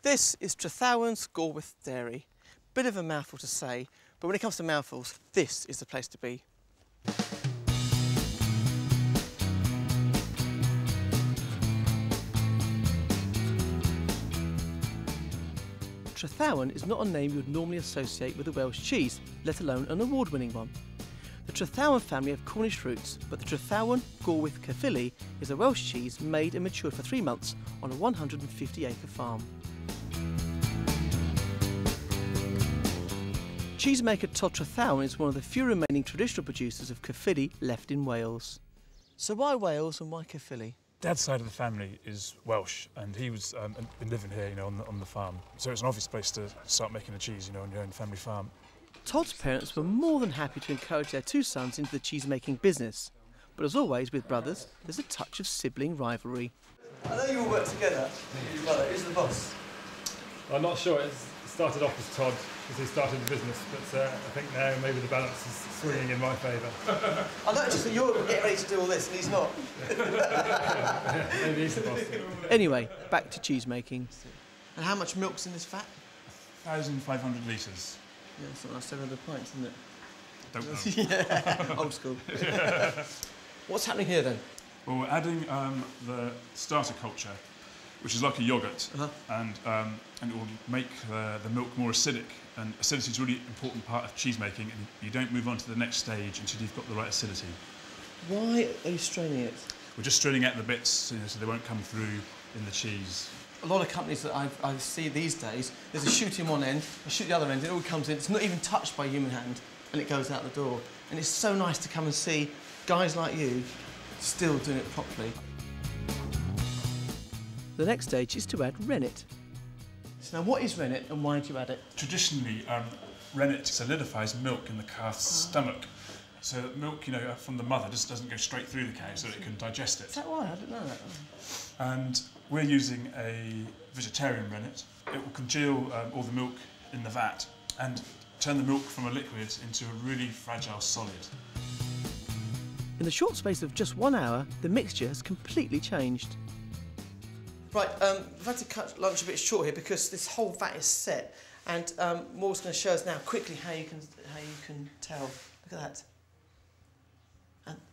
This is Trethowan's Gorwydd Dairy. Bit of a mouthful to say, but when it comes to mouthfuls, this is the place to be. Trethowan is not a name you would normally associate with a Welsh cheese, let alone an award-winning one. The Trethowan family have Cornish roots, but the Trethowan Gorwydd Caerphilly is a Welsh cheese made and matured for 3 months on a 150-acre farm. Cheesemaker Todd Trethowan is one of the few remaining traditional producers of Caerphilly left in Wales. So why Wales and why Caerphilly? Dad's side of the family is Welsh, and he was been living here, on the farm. So it's an obvious place to start making the cheese, on your own family farm. Todd's parents were more than happy to encourage their 2 sons into the cheese-making business. But as always with brothers, there's a touch of sibling rivalry. I know you all work together. Your brother, who's the boss? I'm not sure. It started off as Todd, because he started the business, but I think now maybe the balance is swinging in my favour. I noticed that you're getting ready to do all this and he's not. Maybe he's the boss. Anyway, back to cheese making. And how much milk's in this vat? 1,500 litres. Yeah, it's not like 700 pints, isn't it? Don't know. Yeah, old school. Yeah. What's happening here then? Well, we're adding the starter culture, which is like a yoghurt, and it will make the milk more acidic. And acidity is a really important part of cheese making, and you don't move on to the next stage until you've got the right acidity. Why are you straining it? We're just straining out the bits, so they won't come through in the cheese. A lot of companies that I see these days, there's a shoot in one end, a shoot the other end, it all comes in, it's not even touched by human hand, and it goes out the door. And it's so nice to come and see guys like you still doing it properly. The next stage is to add rennet. So now what is rennet and why do you add it? Traditionally, rennet solidifies milk in the calf's stomach. So that milk, from the mother just doesn't go straight through the cow so that it can digest it. Is that why? I didn't know that. And we're using a vegetarian rennet. It will congeal all the milk in the vat and turn the milk from a liquid into a really fragile solid. In the short space of just 1 hour, the mixture has completely changed. Right, we've had to cut lunch a bit short here because this whole vat is set, and Mor's going to show us now quickly how you can tell. Look at that.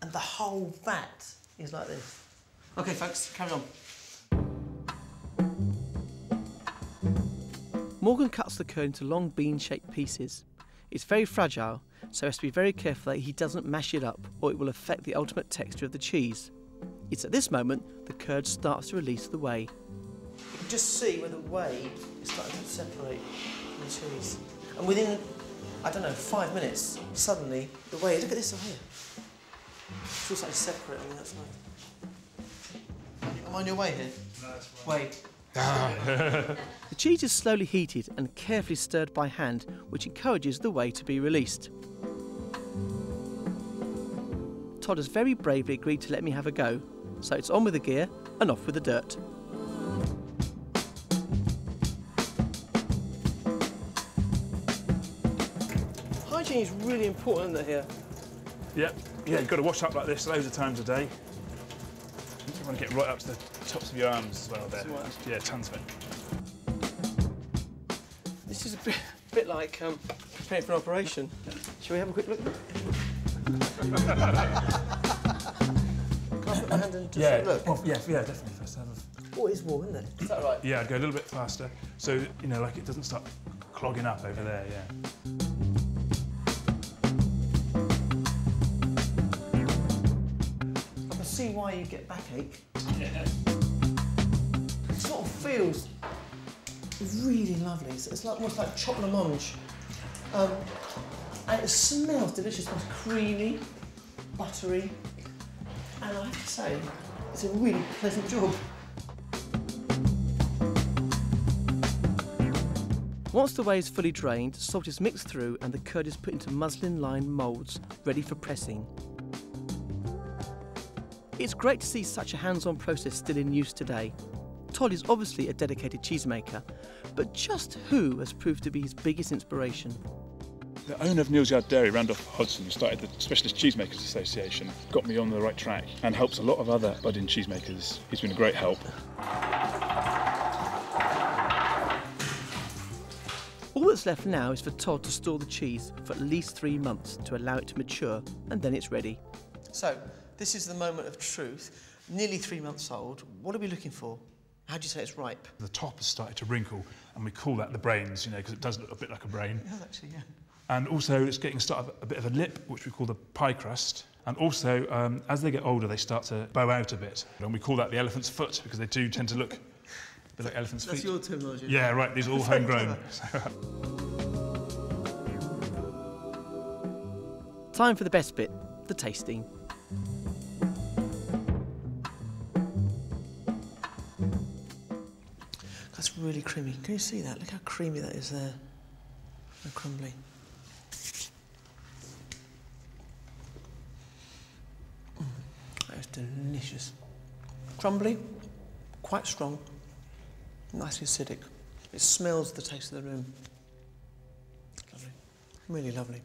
And the whole vat is like this. OK, folks, carry on. Morgan cuts the curd into long bean-shaped pieces. It's very fragile, so he has to be very careful that he doesn't mash it up, or it will affect the ultimate texture of the cheese. It's at this moment the curd starts to release the whey. You can just see where the whey is starting to separate from the cheese. And within, 5 minutes, suddenly the whey, look at this over here. It's all starting to separate on the outside. Am I on your way here? No, that's right. Wait. The cheese is slowly heated and carefully stirred by hand, which encourages the whey to be released. Todd has very bravely agreed to let me have a go, so it's on with the gear and off with the dirt. Hygiene is really important, isn't it, here? Yeah, you've got to wash up like this loads of times a day. You want to get right up to the tops of your arms as well there. Yeah, tons of it. This is a bit like preparing for an operation. Shall we have a quick look? Can I put my hand in just have a look? Yeah, definitely. First have a... Oh, it is warm, isn't it? Is that right? Yeah, I'd go a little bit faster, so it doesn't start clogging up over there. Yeah. See why you get backache. Yeah. It sort of feels really lovely. It's like almost like chocolate mange. And it smells delicious. It smells creamy, buttery, and I have to say, it's a really pleasant job. Once the whey is fully drained, salt is mixed through and the curd is put into muslin-lined moulds, ready for pressing. It's great to see such a hands-on process still in use today. Todd is obviously a dedicated cheesemaker, but just who has proved to be his biggest inspiration? The owner of Neal's Yard Dairy, Randolph Hodgson, who started the Specialist Cheesemakers Association, got me on the right track and helps a lot of other budding cheesemakers. He's been a great help. All that's left now is for Todd to store the cheese for at least 3 months to allow it to mature, and then it's ready. So, this is the moment of truth. Nearly 3 months old. What are we looking for? How do you say it's ripe? The top has started to wrinkle, and we call that the brains, you know, because it does look a bit like a brain. It does actually, yeah. And also it's getting started a bit of a lip, which we call the pie crust. And also, as they get older, they start to bow out a bit. And we call that the elephant's foot, because they do tend to look a bit like elephant's feet. That's your terminology. Yeah, right, these are all homegrown. Time for the best bit, the tasting. That's really creamy. Can you see that? Look how creamy that is there. And crumbly. That is delicious. Crumbly, quite strong, nicely acidic. It smells the taste of the room. Lovely. Really lovely.